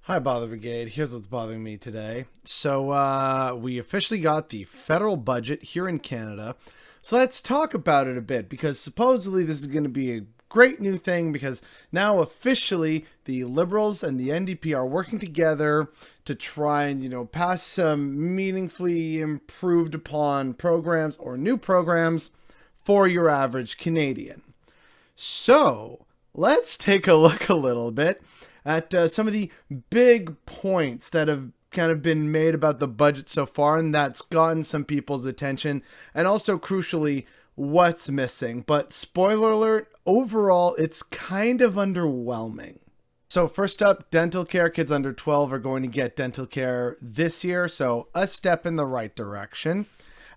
Hi, Bother Brigade. Here's what's bothering me today. So, we officially got the federal budget here in Canada. So let's talk about it a bit because supposedly this is going to be a great new thing because now officially the Liberals and the NDP are working together to try and, pass some meaningfully improved upon programs or new programs for your average Canadian. So, let's take a look a little bit at some of the big points that have kind of been made about the budget so far, and that's gotten some people's attention, and also crucially, what's missing. But spoiler alert, overall, it's kind of underwhelming. So first up, dental care. Kids under 12 are going to get dental care this year, so a step in the right direction.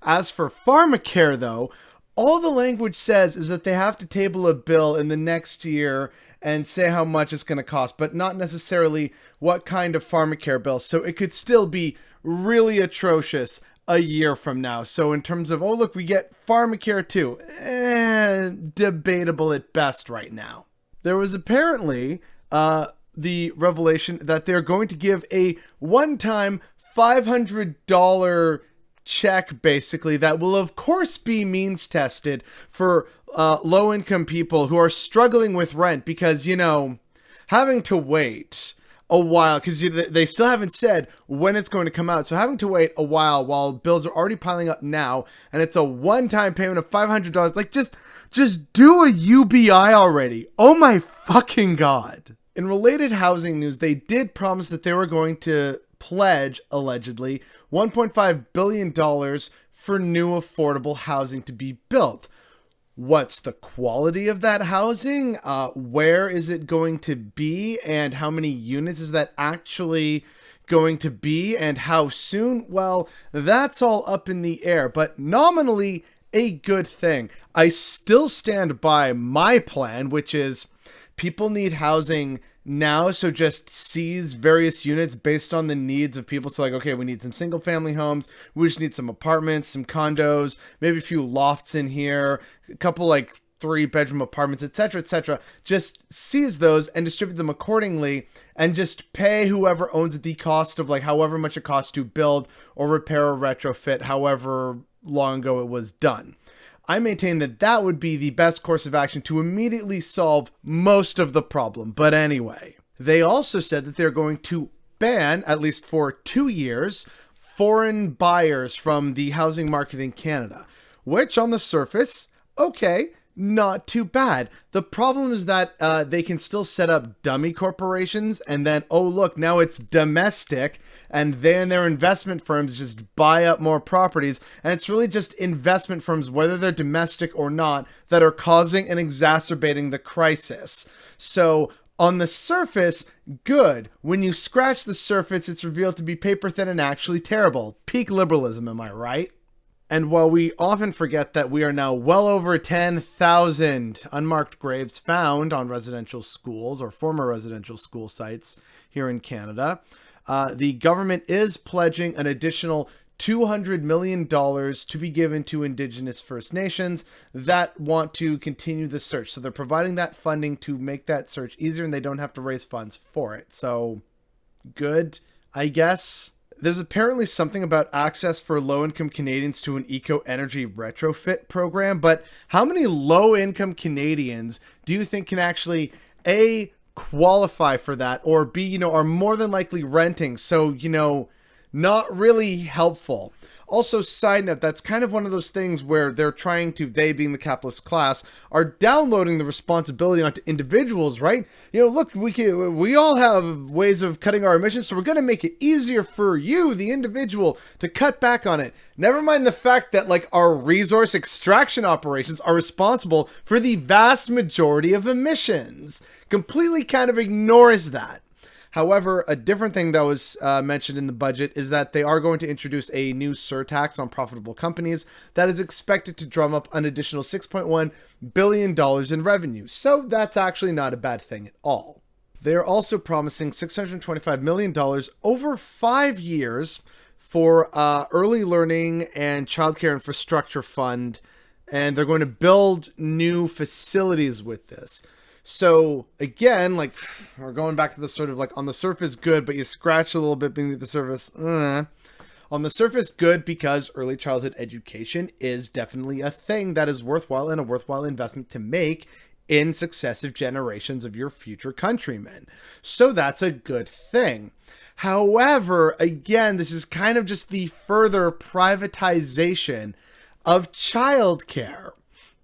As for pharmacare, though, all the language says is that they have to table a bill in the next year and say how much it's going to cost, but not necessarily what kind of pharmacare bill. So it could still be really atrocious a year from now. So in terms of, oh, look, we get pharmacare too, debatable at best right now. There was apparently the revelation that they're going to give a one-time $500 check, basically, that will of course be means tested for low income people who are struggling with rent because, having to wait a while because they still haven't said when it's going to come out. So having to wait a while bills are already piling up now, and it's a one-time payment of $500. Like, just do a UBI already. Oh my fucking God. In related housing news, they did promise that they were going to pledge, allegedly, $1.5 billion for new affordable housing to be built. What's the quality of that housing? Where is it going to be? And how many units is that actually going to be? And how soon? Well, that's all up in the air, but nominally a good thing. I still stand by my plan, which is people need housing now, so just seize various units based on the needs of people. So like, okay, we need some single family homes, we just need some apartments, some condos, maybe a few lofts in here, a couple like 3-bedroom apartments, etc., etc. Just seize those and distribute them accordingly, and just pay whoever owns it the cost of like however much it costs to build or repair or retrofit, however long ago it was done. I maintain that that would be the best course of action to immediately solve most of the problem. But anyway, they also said that they're going to ban, at least for 2 years, foreign buyers from the housing market in Canada, which on the surface, okay, not too bad. The problem is that they can still set up dummy corporations, and then, oh look, now it's domestic, and then their investment firms just buy up more properties, and it's really just investment firms, whether they're domestic or not, that are causing and exacerbating the crisis. So on the surface, good. When you scratch the surface, it's revealed to be paper thin and actually terrible. Peak liberalism, am I right? And while we often forget that we are now well over 10,000 unmarked graves found on residential schools or former residential school sites here in Canada, the government is pledging an additional $200 million to be given to Indigenous First Nations that want to continue the search. So they're providing that funding to make that search easier, and they don't have to raise funds for it. So good, I guess. There's apparently something about access for low-income Canadians to an eco-energy retrofit program, but how many low-income Canadians do you think can actually, A, qualify for that, or B, are more than likely renting, so, not really helpful. Also, side note, that's kind of one of those things where they're trying to, they being the capitalist class, are downloading the responsibility onto individuals, right? Look, we all have ways of cutting our emissions, so we're going to make it easier for you, the individual, to cut back on it. Never mind the fact that, like, our resource extraction operations are responsible for the vast majority of emissions. Completely kind of ignores that. However, a different thing that was mentioned in the budget is that they are going to introduce a new surtax on profitable companies that is expected to drum up an additional $6.1 billion in revenue. So that's actually not a bad thing at all. They are also promising $625 million over 5 years for early learning and childcare infrastructure fund, and they're going to build new facilities with this. So again, like we're going back to the sort of like on the surface good, but you scratch a little bit beneath the surface. On the surface good because early childhood education is definitely a thing that is worthwhile and a worthwhile investment to make in successive generations of your future countrymen. So that's a good thing. However, again, this is kind of just the further privatization of childcare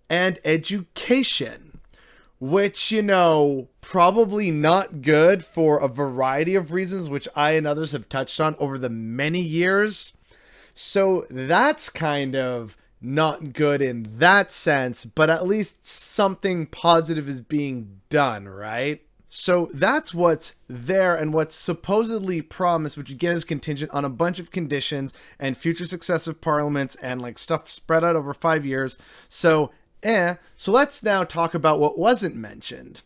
and education, which, you know, probably not good for a variety of reasons, which I and others have touched on over the many years. So that's kind of not good in that sense, but at least something positive is being done, right? So that's what's there and what's supposedly promised, which again is contingent on a bunch of conditions and future successive parliaments and like stuff spread out over 5 years. So let's now talk about what wasn't mentioned.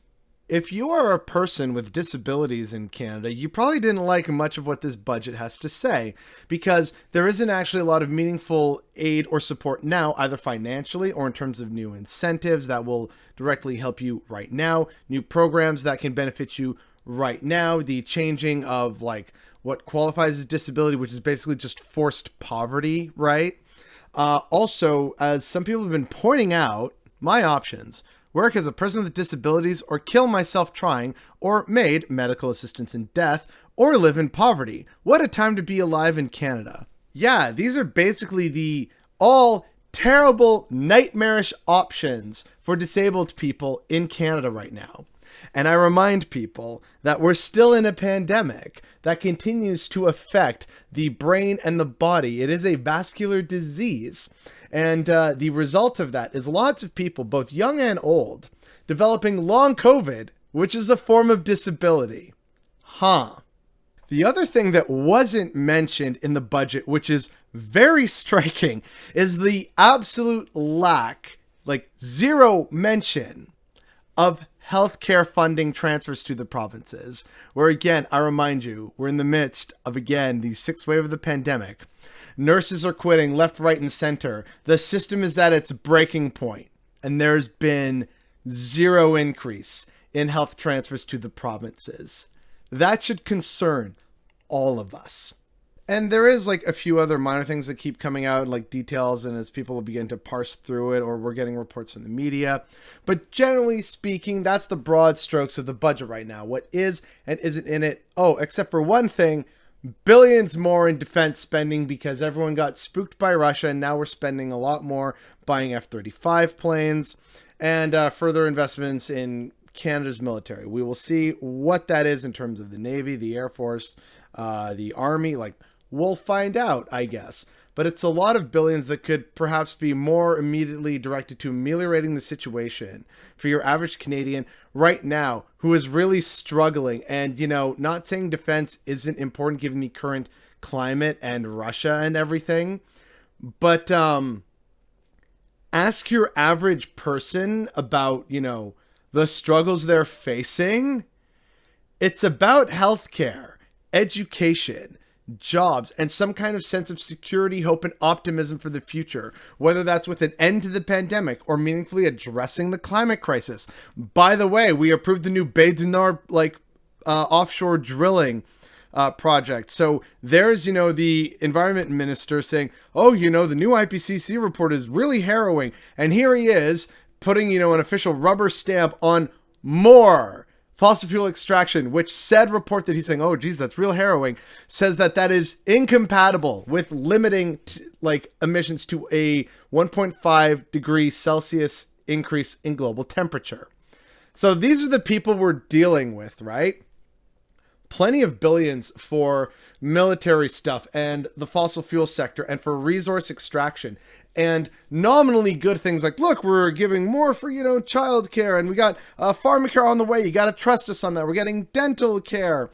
If you are a person with disabilities in Canada, you probably didn't like much of what this budget has to say, because there isn't actually a lot of meaningful aid or support now, either financially or in terms of new incentives that will directly help you right now, new programs that can benefit you right now, the changing of like what qualifies as disability, which is basically just forced poverty, right? Also, as some people have been pointing out, my options: work as a person with disabilities, or kill myself trying, or maid, medical assistance in death, or live in poverty. What a time to be alive in Canada. Yeah, these are basically the all terrible, nightmarish options for disabled people in Canada right now. And I remind people that we're still in a pandemic that continues to affect the brain and the body. It is a vascular disease. And the result of that is lots of people, both young and old, developing long COVID, which is a form of disability. The other thing that wasn't mentioned in the budget, which is very striking, is the absolute lack, like zero mention of healthcare funding transfers to the provinces, where again, I remind you, we're in the midst of, again, the sixth wave of the pandemic. Nurses are quitting left, right, and center. The system is at its breaking point, and there's been zero increase in health transfers to the provinces. That should concern all of us. And there is like a few other minor things that keep coming out, like details, and as people begin to parse through it, or we're getting reports from the media. But generally speaking, that's the broad strokes of the budget right now. What is and isn't in it? Oh, except for one thing, billions more in defense spending, because everyone got spooked by Russia, and now we're spending a lot more buying F-35 planes, and further investments in Canada's military. We will see what that is in terms of the Navy, the Air Force, the Army, like, we'll find out, I guess. But it's a lot of billions that could perhaps be more immediately directed to ameliorating the situation for your average Canadian right now who is really struggling. And, you know, not saying defense isn't important given the current climate and Russia and everything. But ask your average person about, you know, the struggles they're facing. It's about healthcare, education, jobs, and some kind of sense of security, hope, and optimism for the future, whether that's with an end to the pandemic or meaningfully addressing the climate crisis. By the way, we approved the new Bay du Nord, offshore drilling project. So there's, you know, the environment minister saying, oh, you know, the new IPCC report is really harrowing. And here he is putting, you know, an official rubber stamp on more fossil fuel extraction, which said report that he's saying, oh, geez, that's real harrowing, says that that is incompatible with limiting emissions to a 1.5 degrees Celsius increase in global temperature. So these are the people we're dealing with, right? Plenty of billions for military stuff and the fossil fuel sector and for resource extraction, and nominally good things like, look, we're giving more for, you know, childcare, and we got pharmacare on the way. You got to trust us on that. We're getting dental care.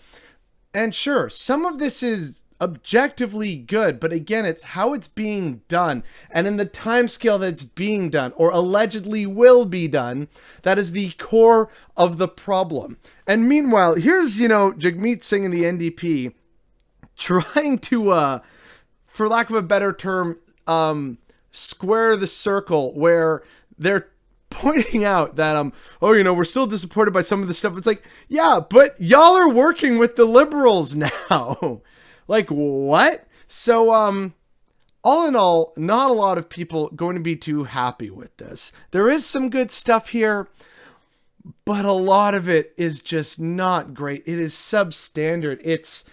And sure, some of this is objectively good, but again, it's how it's being done and in the time scale that it's being done or allegedly will be done that is the core of the problem. And meanwhile, here's, you know, Jagmeet Singh and the NDP trying to, for lack of a better term, square the circle, where they're pointing out that we're still disappointed by some of the stuff. It's like, yeah, but y'all are working with the liberals now. Like, what? So all in all, not a lot of people going to be too happy with this. There is some good stuff here, but a lot of it is just not great. It is substandard. It's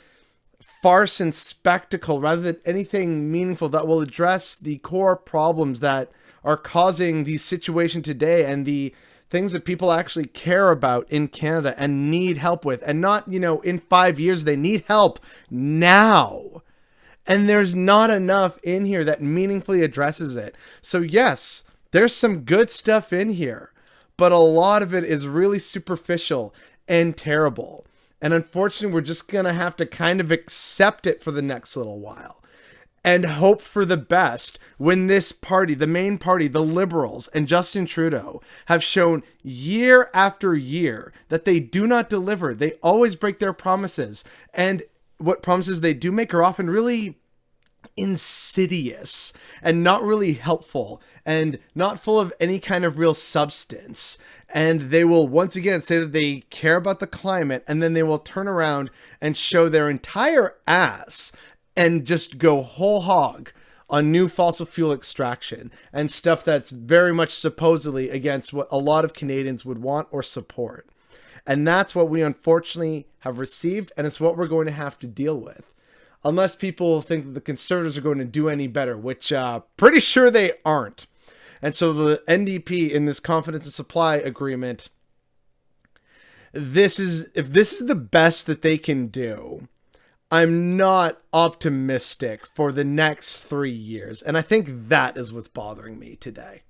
farce and spectacle rather than anything meaningful that will address the core problems that are causing the situation today and the things that people actually care about in Canada and need help with. And not, in 5 years, they need help now. And there's not enough in here that meaningfully addresses it. So yes, there's some good stuff in here, but a lot of it is really superficial and terrible. And unfortunately, we're just going to have to kind of accept it for the next little while and hope for the best when this party, the main party, the Liberals and Justin Trudeau have shown year after year that they do not deliver. They always break their promises. And what promises they do make are often really insidious and not really helpful and not full of any kind of real substance. And they will once again say that they care about the climate, and then they will turn around and show their entire ass and just go whole hog on new fossil fuel extraction and stuff that's very much supposedly against what a lot of Canadians would want or support. And that's what we unfortunately have received, and it's what we're going to have to deal with. Unless people think that the Conservatives are going to do any better, which pretty sure they aren't. And so the NDP in this confidence and supply agreement, if this is the best that they can do, I'm not optimistic for the next 3 years. And I think that is what's bothering me today.